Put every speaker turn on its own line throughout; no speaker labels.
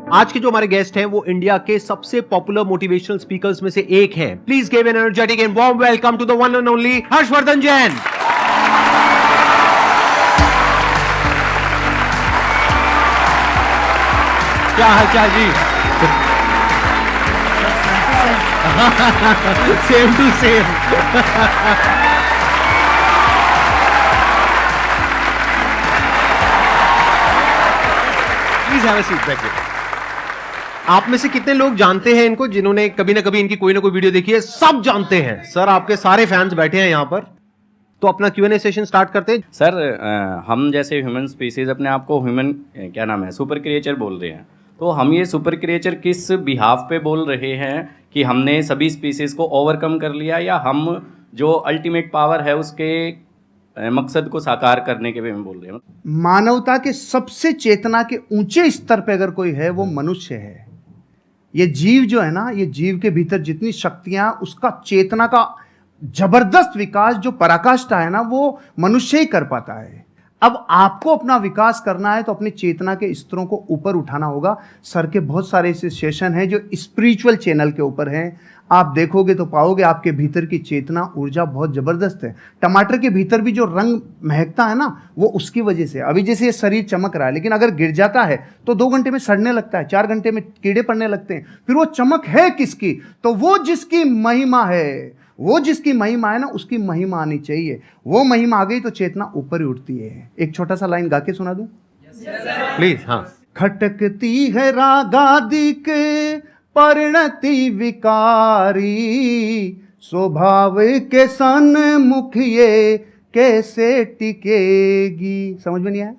आज के जो हमारे गेस्ट हैं वो इंडिया के सबसे पॉपुलर मोटिवेशनल स्पीकर्स में से एक हैं। Please give an energetic and warm welcome to the one and only Harshvardhan Jain. क्या हाल चाल जी? Same to same. Please have a seat back. आप में से कितने लोग जानते हैं इनको, जिन्होंने कभी ना कभी इनकी कोई ना कोई वीडियो देखी है? सब जानते हैं सर, आपके सारे फैंस बैठे हैं यहां पर। तो अपना Q&A सेशन स्टार्ट करते हैं।
सर हम जैसे ह्यूमन स्पीसीज अपने आप को ह्यूमन क्या नाम है सुपर क्रिएचर बोल रहे हैं, तो हम ये सुपर क्रिएचर किस बिहाफ पे बोल रहे हैं कि हमने सभी स्पीसीज को ओवरकम कर लिया, या हम जो अल्टीमेट पावर है उसके मकसद को साकार करने के वे में बोल रहे हैं?
मानवता के सबसे चेतना के ऊंचे स्तर पे अगर कोई है वो मनुष्य है। ये जीव जो है ना, ये जीव के भीतर जितनी शक्तियां, उसका चेतना का जबरदस्त विकास जो पराकाष्ठा है ना, वो मनुष्य ही कर पाता है। अब आपको अपना विकास करना है तो अपनी चेतना के स्तरों को ऊपर उठाना होगा। सर के बहुत सारे ऐसे सेशन हैं जो स्पिरिचुअल चैनल के ऊपर हैं, आप देखोगे तो पाओगे आपके भीतर की चेतना ऊर्जा बहुत जबरदस्त है। टमाटर के भीतर भी जो रंग महकता है ना, वो उसकी वजह से। अभी जैसे ये शरीर चमक रहा है, लेकिन अगर गिर जाता है तो 2 घंटे में सड़ने लगता है, 4 घंटे में कीड़े पड़ने लगते हैं। फिर वो चमक है किसकी? तो वो जिसकी महिमा है, वो जिसकी महिमा है ना, उसकी महिमा आनी चाहिए। वो महिमा आ गई तो चेतना ऊपर ही उठती है। एक छोटा सा लाइन गा के सुना दूं
प्लीज? हाँ।
खटकती है रागादि के परिणति विकारी, स्वभाव के सन्मुख ये कैसे टिकेगी। समझ में नहीं आया?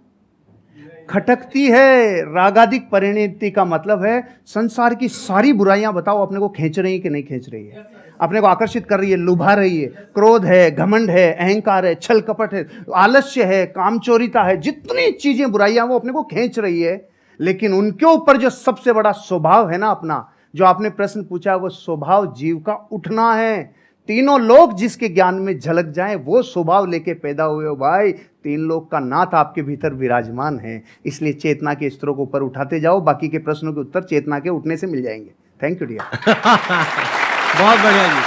खटकती है रागादिक परिणति का मतलब है संसार की सारी बुराइयां बताओ अपने को खींच रही है कि नहीं खींच रही है, अपने को आकर्षित कर रही है, लुभा रही है। क्रोध है, घमंड है, अहंकार है, छल कपट है, आलस्य है, कामचोरिता है, जितनी चीजें बुराइयां वो अपने को खींच रही है। लेकिन उनके ऊपर जो सबसे बड़ा स्वभाव है ना अपना, जो आपने प्रश्न पूछा, वो स्वभाव जीव का उठना है। तीनों लोग जिसके ज्ञान में झलक जाएं, वो स्वभाव लेके पैदा हुए हो भाई। 3 लोग का नाथ आपके भीतर विराजमान है। इसलिए चेतना के स्तरों को ऊपर उठाते जाओ, बाकी के प्रश्नों के उत्तर चेतना के उठने से मिल जाएंगे। Thank you dear.
बहुत बढ़िया जी।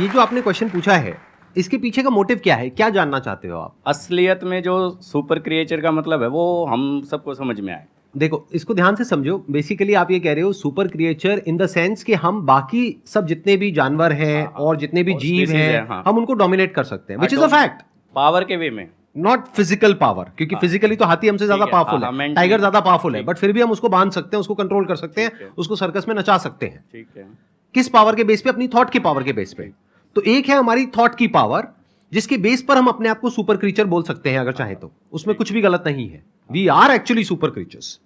ये जो आपने क्वेश्चन पूछा है, इसके पीछे का मोटिव क्या है? क्या जानना चाहते हो आप?
असलियत में जो सुपर क्रिएचर का मतलब है वो हम सबको समझ में आए।
देखो, इसको ध्यान से समझो। बेसिकली आप ये कह रहे हो super creature in the sense कि हम बाकी सब जितने भी जानवर हैं और जितने भी जीव हैं, हम उनको डोमिनेट कर सकते हैं, which is a fact.
Power के वे में,
नॉट फिजिकल पावर, क्योंकि फिजिकली तो हाथी हमसे ज्यादा पावरफुल है, टाइगर ज्यादा पावरफुल है, बट फिर भी हम उसको बांध सकते हैं, उसको कंट्रोल कर सकते हैं, उसको सर्कस में नचा सकते हैं।
ठीक है।
किस पावर के बेस पे? अपनी थॉट की पावर के बेस पे। तो एक है हमारी थॉट की पावर, जिसके बेस पर हम अपने आप को सुपर क्रीचर बोल सकते हैं अगर चाहे तो। उसमें कुछ भी गलत नहीं है। We are actually super creatures,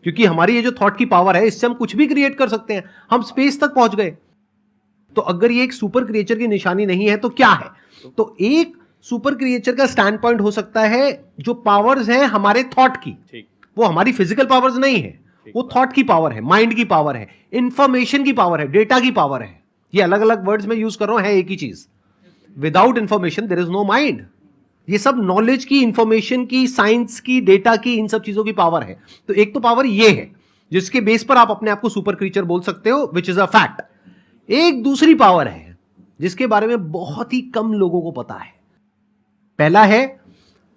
क्योंकि हमारी ये जो थॉट की पावर है, इससे हम कुछ भी क्रिएट कर सकते हैं। हम स्पेस तक पहुंच गए। तो अगर ये एक सुपर क्रिएचर की निशानी नहीं है तो क्या है? तो एक सुपर क्रिएचर का स्टैंड पॉइंट हो सकता है जो पावर्स हैं हमारे थॉट की, वो हमारी फिजिकल पावर्स नहीं है, वो थॉट की पावर है, माइंड की पावर है, इंफॉर्मेशन की पावर है, डेटा की पावर है। ये अलग अलग वर्ड्स में यूज कर रहा हूं, है एक ही चीज। Without information there is no mind. ये सब नॉलेज की, इंफॉर्मेशन की, साइंस की, डेटा की, इन सब चीजों की पावर है। तो एक तो पावर ये है जिसके बेस पर आप अपने आप को सुपर क्रीचर बोल सकते हो, विच इज अ फैक्ट। एक दूसरी पावर है जिसके बारे में बहुत ही कम लोगों को पता है। पहला है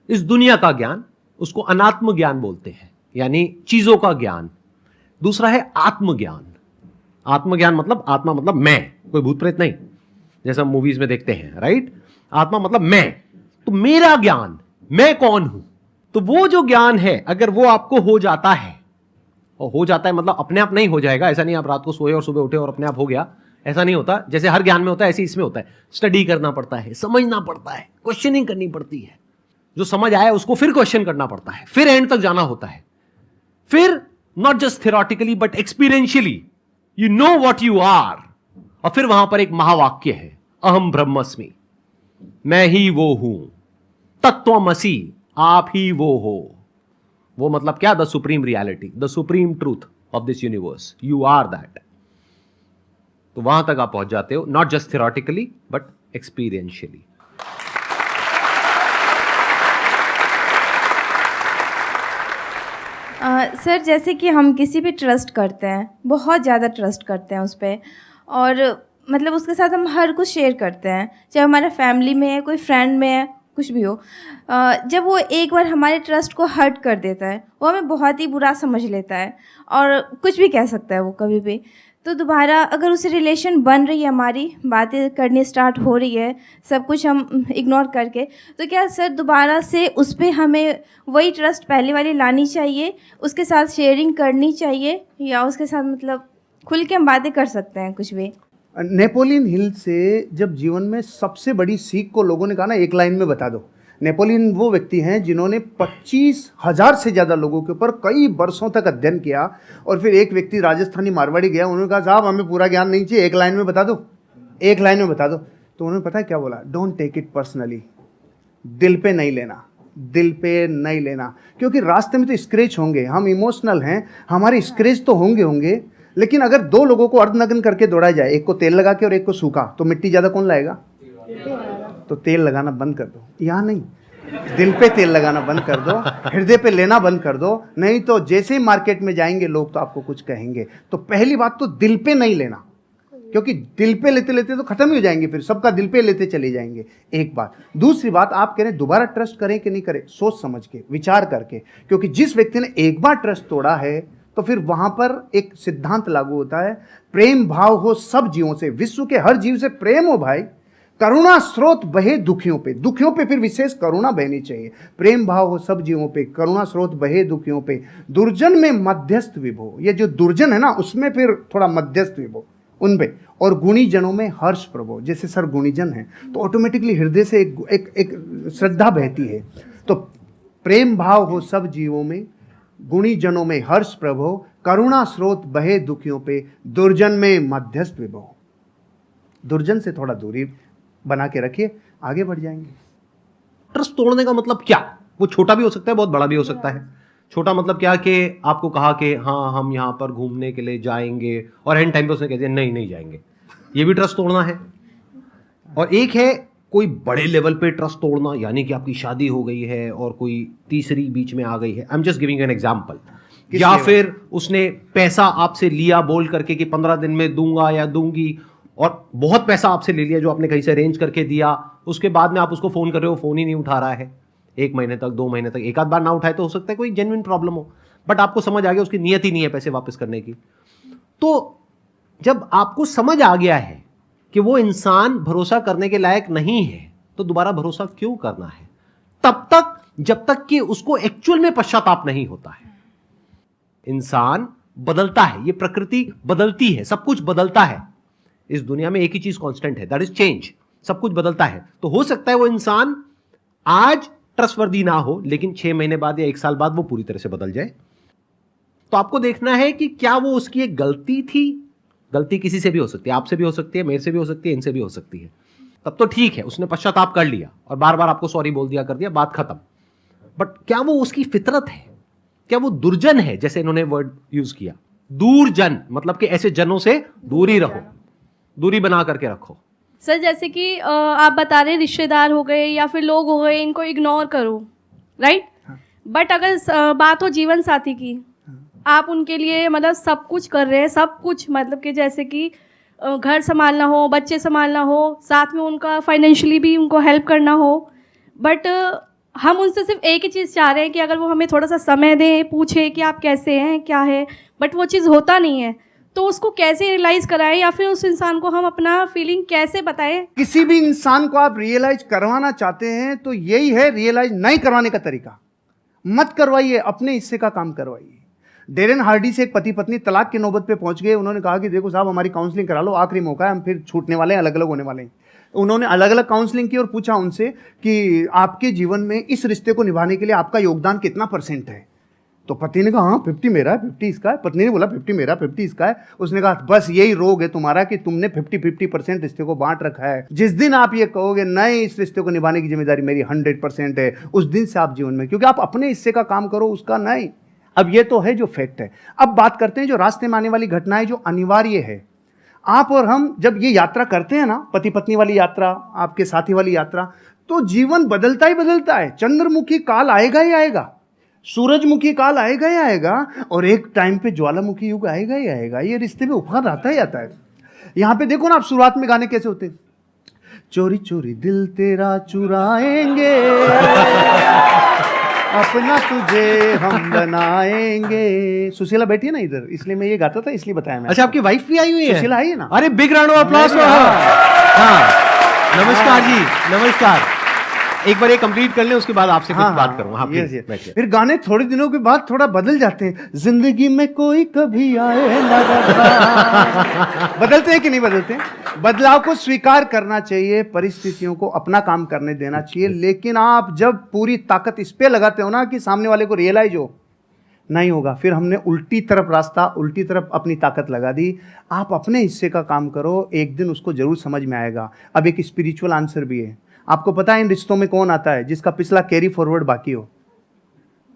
इस दुनिया का ज्ञान, उसको अनात्म ज्ञान बोलते हैं, यानी चीजों का ज्ञान। दूसरा है आत्मज्ञान। आत्मज्ञान मतलब, आत्मा मतलब मैं, कोई भूत प्रेत नहीं, जैसा मूवीज में देखते हैं, राइट? आत्मा मतलब मैं, तो मेरा ज्ञान, मैं कौन हूं। तो वो जो ज्ञान है, अगर वो आपको हो जाता है, और हो जाता है मतलब अपने आप नहीं हो जाएगा, ऐसा नहीं आप रात को सोए और सुबह उठे और अपने आप हो गया, ऐसा नहीं होता। जैसे हर ज्ञान में होता है, ऐसे इसमें होता है। स्टडी करना पड़ता है, समझना पड़ता है, क्वेश्चनिंग करनी पड़ती है। जो समझ आया उसको फिर क्वेश्चन करना पड़ता है, फिर एंड तक जाना होता है। फिर not just theoretically but experientially you know what you are. और फिर वहां पर एक महावाक्य है, अहम ब्रह्मस्मि, मैं ही वो हूं, तत्वमसि, आप ही वो हो। वो मतलब क्या? The supreme reality, the supreme truth of this universe, you are that. तो वहां तक आप पहुंच जाते हो, not just theoretically but experientially.
Sir जैसे कि हम किसी पे ट्रस्ट करते हैं, बहुत ज़्यादा ट्रस्ट करते हैं उस पर, और मतलब उसके साथ हम हर कुछ शेयर करते हैं, चाहे हमारा फैमिली में है, कोई फ्रेंड में है, कुछ भी हो। जब वो एक बार हमारे ट्रस्ट को हर्ट कर देता है, वो हमें बहुत ही बुरा समझ लेता है और कुछ भी कह सकता है वो कभी भी। तो दोबारा अगर उससे रिलेशन बन रही है, हमारी बातें करनी स्टार्ट हो रही है, सब कुछ हम इग्नोर करके, तो क्या सर दोबारा से उस पर हमें वही ट्रस्ट पहले वाली लानी चाहिए, उसके साथ शेयरिंग करनी चाहिए, या उसके साथ मतलब खुल के हम बातें कर सकते हैं कुछ भी?
नेपोलियन हिल से जब जीवन में सबसे बड़ी सीख को लोगों ने कहा ना, एक लाइन में बता दो। नेपोलियन वो व्यक्ति हैं जिन्होंने 25,000 से ज़्यादा लोगों के ऊपर कई वर्षों तक अध्ययन किया, और फिर एक व्यक्ति राजस्थानी मारवाड़ी गया, उन्होंने कहा साहब हमें पूरा ज्ञान नहीं चाहिए, एक लाइन में बता दो, एक लाइन में बता दो। तो उन्होंने पता है क्या बोला? डोंट टेक इट पर्सनली, दिल पे नहीं लेना, दिल पे नहीं लेना, क्योंकि रास्ते में तो स्क्रैच होंगे, हम इमोशनल हैं, हमारे स्क्रैच तो होंगे, लेकिन अगर दो लोगों को अर्धनग्न करके दौड़ा जाए, एक को तेल लगा के और एक को सूखा, तो मिट्टी ज़्यादा कौन लाएगा? तो तेल लगाना बंद कर दो, यहाँ नहीं, दिल पे तेल लगाना बंद कर दो, हृदय पे लेना बंद कर दो, नहीं तो जैसे ही मार्केट में जाएंगे लोग तो आपको कुछ कहेंगे। तो पहली बात तो दिल पे नहीं लेना, क्योंकि दिल पे लेते लेते तो खत्म ही हो जाएंगे, फिर सबका दिल पे लेते चले जाएंगे, एक बात। दूसरी बात, आप कह रहे दोबारा ट्रस्ट करें कि नहीं करें, सोच समझ के, विचार करके, क्योंकि जिस व्यक्ति ने एक बार ट्रस्ट तोड़ा है तो फिर वहां पर एक सिद्धांत लागू होता है, प्रेम भाव हो सब जीवों से, विश्व के हर जीव से प्रेम हो भाई, करुणा स्रोत बहे दुखियों पे फिर विशेष करुणा बहनी चाहिए, प्रेम भाव हो सब जीवों पे, करुणा स्रोत बहे दुखियों पे, दुर्जन में मध्यस्थ विभो, ये जो दुर्जन है ना उसमें फिर थोड़ा मध्यस्थ विभो उन पे, और गुणी जनों में हर्ष प्रभो, जैसे सर गुणीजन है तो ऑटोमेटिकली हृदय से एक श्रद्धा बहती है। तो प्रेम भाव हो सब जीवों में, गुणी जनों में हर्ष प्रभो, करुणा स्रोत बहे दुखियों पे, दुर्जन में मध्यस्थ विभो। दुर्जन से थोड़ा दूरी बना के रखिए, आगे बढ़ जाएंगे।
ट्रस्ट तोड़ने का मतलब क्या? वो छोटा भी हो सकता है, बहुत बड़ा भी हो सकता है। छोटा मतलब क्या कि आपको कहा कि हाँ हम यहाँ पर घूमने के लिए जाएंगे, और एंड टाइम पे उसने कह दिया नहीं जाएंगे, ये भी ट्रस्ट तोड़ना है। और एक है कोई बड़े लेवल पे ट्रस्ट तोड़ना, यानी कि आपकी शादी हो गई है और कोई तीसरी बीच में आ गई है, I am just giving an example, या फिर उसने पैसा आपसे लिया बोल करके कि 15 दिन में दूंगा या दूंगी, और बहुत पैसा आपसे ले लिया जो आपने कहीं से अरेंज करके दिया, उसके बाद में आप उसको फोन कर रहे हो, फोन ही नहीं उठा रहा है 1 महीने तक, 2 महीने तक, एक आध बार ना उठाए तो हो सकता है कोई जेन्युइन प्रॉब्लम हो, बट आपको समझ आ गया उसकी नीयत ही नहीं है पैसे वापस करने की। तो जब आपको समझ आ गया है कि वो इंसान भरोसा करने के लायक नहीं है, तो दोबारा भरोसा क्यों करना है? तब तक जब तक कि उसको एक्चुअल में पश्चाताप नहीं होता है। इंसान बदलता है, ये प्रकृति बदलती है, सब कुछ बदलता है, इस दुनिया में एक ही चीज कांस्टेंट है, दैट इज चेंज, सब कुछ बदलता है। तो हो सकता है वो इंसान आज ट्रस्टवर्दी ना हो, लेकिन 6 महीने बाद या 1 साल बाद वो पूरी तरह से बदल जाए। तो आपको देखना है कि क्या वो उसकी एक गलती थी, गलती किसी से भी हो सकती है, आपसे भी हो सकती है, मेरे से भी हो सकती है, इनसे भी हो सकती है, तब तो ठीक है, उसने पश्चाताप कर लिया और बार बार आपको सॉरी बोल दिया, कर दिया, बात खत्म। बट क्या वो उसकी फितरत है? क्या वो दुर्जन है? जैसे इन्होंने वर्ड यूज किया दूरजन, मतलब कि ऐसे जनों से दूरी रहो, दूरी बना करके रखो।
सर जैसे कि आप बता रहे रिश्तेदार हो गए या फिर लोग हो गए, इनको इग्नोर करो, राइट? बट अगर बात हो जीवन साथी की, आप उनके लिए मतलब सब कुछ कर रहे हैं, सब कुछ मतलब कि जैसे कि घर संभालना हो, बच्चे संभालना हो, साथ में उनका फाइनेंशियली भी उनको हेल्प करना हो, बट हम उनसे सिर्फ एक ही चीज़ चाह रहे हैं कि अगर वो हमें थोड़ा सा समय दें, पूछे कि आप कैसे हैं, क्या है, बट वो चीज़ होता नहीं है। तो उसको कैसे रियलाइज़ कराएं, या फिर उस इंसान को हम अपना फीलिंग कैसे बताएं?
किसी भी इंसान को आप रियलाइज करवाना चाहते हैं तो यही है रियलाइज नहीं करवाने का तरीका। मत करवाइए, अपने हिस्से का काम करवाइए। डेरेन हार्डी से एक पति पत्नी तलाक की नौबत पे पहुंच गए। उन्होंने कहा कि देखो साहब हमारी काउंसलिंग करा लो, आखिरी मौका है, हम फिर छूटने वाले हैं, अलग अलग होने वाले हैं। उन्होंने अलग अलग काउंसलिंग की और पूछा उनसे कि आपके जीवन में इस रिश्ते को निभाने के लिए आपका योगदान कितना % है। तो पति ने कहा हाँ 50 मेरा है, 50 इसका है। पत्नी ने बोला 50 मेरा, 50 इसका है। उसने कहा बस यही रोग है तुम्हारा कि तुमने 50-50% रिश्ते को बांट रखा है। जिस दिन आप ये कहोगे नहीं इस रिश्ते को निभाने की जिम्मेदारी मेरी 100% है, उस दिन से आप जीवन में, क्योंकि आप अपने हिस्से का काम करो, उसका नहीं। अब ये तो है जो फैक्ट है। अब बात करते हैं जो रास्ते में आने वाली घटनाएं जो अनिवार्य है। आप और हम जब ये यात्रा करते हैं ना, पति पत्नी वाली यात्रा, आपके साथी वाली यात्रा, तो जीवन बदलता ही बदलता है। चंद्रमुखी काल आएगा ही आएगा। सूरजमुखी काल आएगा ही आएगा, और एक टाइम पे ज्वालामुखी युग आएगा ही आएगा। ये रिश्ते में उफान आता ही आता है। यहाँ पे देखो ना आप, शुरुआत में गाने कैसे होते हैं, चोरी चोरी दिल तेरा चुराएंगे अपना तुझे हम बनाएंगे। सुशीला बैठी है ना इधर, इसलिए मैं ये गाता था, इसलिए बताया मैं।
अच्छा, आपकी वाइफ भी आई हुई है?
सुशीला आई है ना।
अरे बिग राउंड ऑफ अप्लॉज। हाँ, नमस्कार जी, नमस्कार। एक बार ये कंप्लीट कर लें, उसके बाद आपसे कुछ बात करूंगा। हाँ,
yes,
please,
yes।
बैठिए।
फिर गाने थोड़े दिनों के बाद थोड़ा बदल जाते हैं। जिंदगी में कोई कभी आए ना रहा। बदलते हैं कि नहीं बदलते? बदलाव को स्वीकार करना चाहिए, परिस्थितियों को अपना काम करने देना चाहिए। लेकिन आप जब पूरी ताकत इस पे लगाते हो ना कि सामने वाले को रियलाइज हो, नहीं होगा, फिर हमने उल्टी तरफ रास्ता, उल्टी तरफ अपनी ताकत लगा दी। आप अपने हिस्से का काम करो, एक दिन उसको जरूर समझ में आएगा। अब एक स्पिरिचुअल आंसर भी है। आपको पता है इन रिश्तों में कौन आता है? जिसका पिछला कैरी फॉरवर्ड बाकी हो,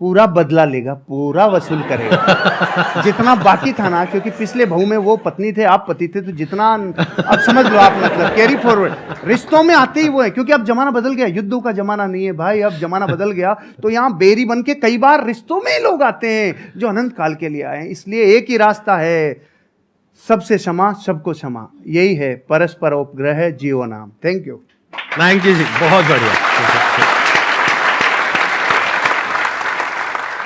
पूरा बदला लेगा, पूरा वसूल करेगा जितना बाकी था ना। क्योंकि पिछले बहू में वो पत्नी थे, आप पति थे, तो जितना अब समझ लो आप, मतलब कैरी फॉरवर्ड रिश्तों में आते ही वो है। क्योंकि अब जमाना बदल गया, युद्धों का जमाना नहीं है भाई, अब जमाना बदल गया। तो यहाँ बेरी बन के कई बार रिश्तों में ही लोग आते हैं जो अनंत काल के लिए आए हैं। इसलिए एक ही रास्ता है, सबसे क्षमा, सबको क्षमा, यही है परस्पर उपग्रह जीव नाम। Thank you.
थैंक यू जी, बहुत बढ़िया।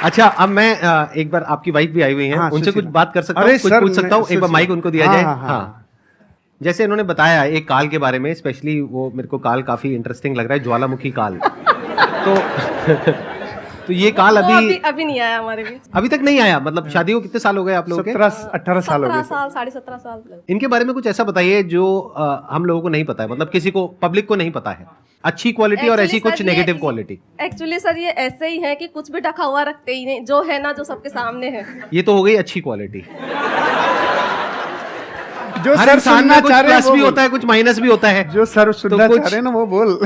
अच्छा, अब मैं एक बार, आपकी वाइफ भी आई हुई हैं,
हाँ,
उनसे कुछ
सुशीला।
बात कर सकता हूँ,
अरे
कुछ
सर,
पूछ सकता हूँ? एक बार माइक उनको दिया जाए।
हाँ, हाँ, हाँ।
हाँ, जैसे इन्होंने बताया एक काल के बारे में, स्पेशली वो मेरे को काल काफी इंटरेस्टिंग लग रहा है, ज्वालामुखी काल। तो ये काल
वो
अभी
नहीं आया हमारे बीच।
अभी तक नहीं आया। मतलब शादी को कितने साल हो गए आप लोगों के?
17-18 साल हो
17
गए।
साल, 17.5 साल।
इनके बारे में कुछ ऐसा बताइए जो हम लोगों को नहीं पता है, मतलब किसी को, पब्लिक को नहीं पता है। अच्छी क्वालिटी और ऐसी कुछ नेगेटिव क्वालिटी।
एक्चुअली सर ये ऐसे ही है कि कुछ भी ढका हुआ रखते ही नहीं, जो है ना, जो सबके सामने है।
ये तो हो गई अच्छी क्वालिटी।
जो
हर
सर
इंसान
सुनना
में कुछ
चाह रहे हैं
प्लस
वो
भी
बोल।
होता है, कुछ माइनस भी होता है।
जो सर सुनना
कुछ-
चाह रहे हैं ना वो बोल।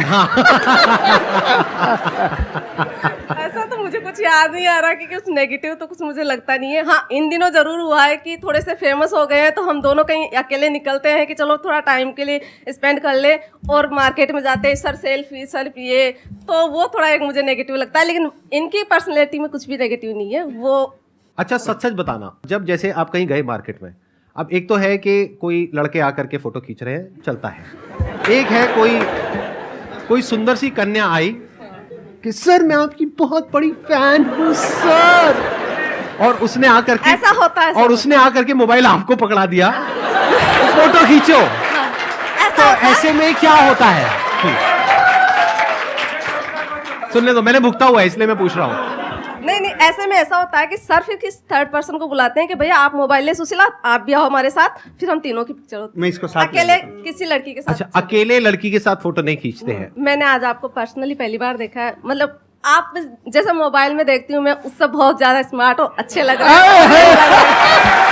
ऐसा तो मुझे कुछ याद नहीं आ रहा कि कुछ नेगेटिव तो कुछ मुझे लगता नहीं है। हाँ, इन दिनों जरूर हुआ है कि थोड़े से फेमस हो गए हैं, तो हम दोनों कहीं अकेले निकलते हैं कि चलो थोड़ा टाइम के लिए स्पेंड कर ले, और मार्केट में जाते हैं, सर सेल्फी ये, तो वो थोड़ा एक मुझे नेगेटिव लगता है। लेकिन इनकी पर्सनैलिटी में कुछ भी नेगेटिव नहीं है वो।
अच्छा, सच सच बताना, जब जैसे आप कहीं गए मार्केट में, अब एक तो है कि कोई लड़के आकर के फोटो खींच रहे हैं, चलता है। एक है कोई सुंदर सी कन्या आई कि सर मैं आपकी बहुत बड़ी फैन हूँ सर, और उसने आकर के,
ऐसा होता है,
और उसने आकर के मोबाइल आपको पकड़ा दिया, फोटो खींचो। तो ऐसे में क्या होता है? सुनने दो, मैंने भुगता हुआ है इसलिए मैं पूछ रहा हूँ।
नहीं, ऐसे में ऐसा होता है कि सर फिर किस थर्ड पर्सन को बुलाते हैं कि भैया आप मोबाइल ले, सुशीला आप भी आओ हमारे साथ, फिर हम तीनों की पिक्चर होती है।
मैं इसको साथ
अकेले किसी लड़की के साथ।
अच्छा, अकेले लड़की के साथ फोटो नहीं खींचते हैं?
मैंने आज आपको पर्सनली पहली बार देखा है। मतलब आप जैसे मोबाइल में देखती हूँ मैं, उससे बहुत ज्यादा स्मार्ट और अच्छे लग रहे हैं।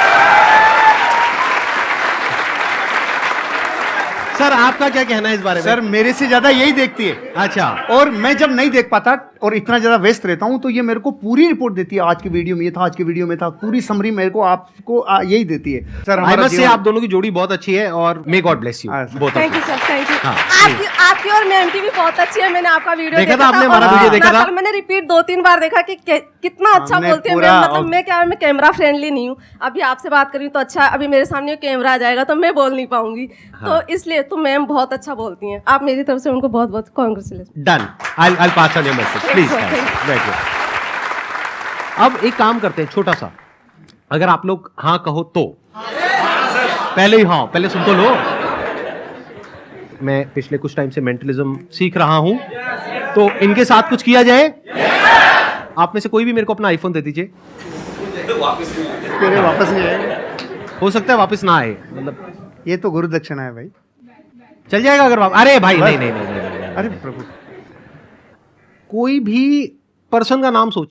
सर आपका क्या कहना है इस बारे में?
सर मेरे से ज्यादा यही देखती है।
अच्छा,
और मैं जब नहीं देख पाता और इतना ज्यादा व्यस्त रहता हूं, तो ये मेरे को पूरी रिपोर्ट देती है। आज की वीडियो में ये था, आज की वीडियो में था, पूरी समरी मेरे को आपको यही देती है। सर
आई मस्ट से आप दोनों की जोड़ी बहुत अच्छी है, और may God bless you both.
Thank you sir, thank you.
हाँ,
आपकी और मैम की भी बहुत अच्छी है। मैंने आपका वीडियो
देखा था, आपने
और
हमारा वीडियो देखा था?
मैंने रिपीट 2-3 बार देखा कि कितना अच्छा
हमने
बोलती है
पूरा-
मैम। मतलब मैं कैमरा फ्रेंडली नहीं हूँ। अभी आपसे बात करी तो अच्छा, अभी मेरे सामने कैमरा आ जाएगा तो मैं बोल नहीं पाऊंगी। तो इसलिए तो मैम बहुत अच्छा बोलती हैं। आप मेरी तरफ से उनको बहुत बहुत congratulation.
Done, I pass on your message please. बैठिए। अब एक काम करते हैं छोटा सा, अगर आप लोग हाँ कहो तो पहले ही हाँ, पहले सुन तो लो। मैं पिछले कुछ टाइम से मेंटलिज्म सीख रहा हूं, तो इनके साथ कुछ किया जाए। आप में से कोई भी मेरे को अपना आईफोन दे दीजिए।
तेरे वापस नहीं आएगा।
हो सकता है वापस ना आए, मतलब
ये तो गुरु दक्षिणा है भाई।
चल जाएगा अगर अरे भाई नहीं नहीं नहीं नहीं, नहीं, नहीं,
अरे
नहीं।
प्रभु,
कोई भी पर्सन का नाम सोच